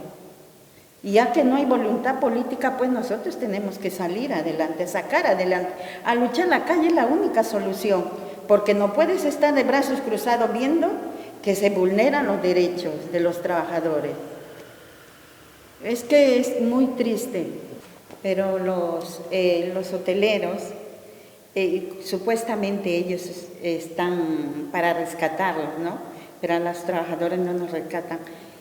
Y ya que no hay voluntad política, pues nosotros tenemos que salir adelante, sacar adelante. A luchar en la calle es la única solución, porque no puedes estar de brazos cruzados viendo que se vulneran los derechos de los trabajadores. Es que es muy triste, pero los hoteleros, supuestamente ellos están para rescatarlos, ¿no? Pero a los trabajadores no nos rescatan.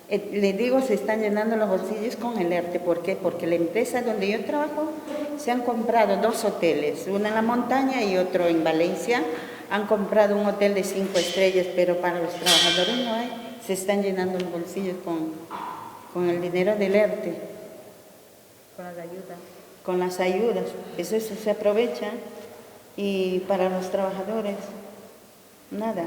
Les digo, se están llenando los bolsillos con el ERTE. ¿Por qué? Porque la empresa donde yo trabajo se han comprado 2 hoteles, uno en la montaña y otro en Valencia. Han comprado un hotel de 5 estrellas, pero para los trabajadores no hay. Se están llenando los bolsillos con el dinero del ERTE.
Con las ayudas.
Con las ayudas. Eso se aprovecha y para los trabajadores, nada.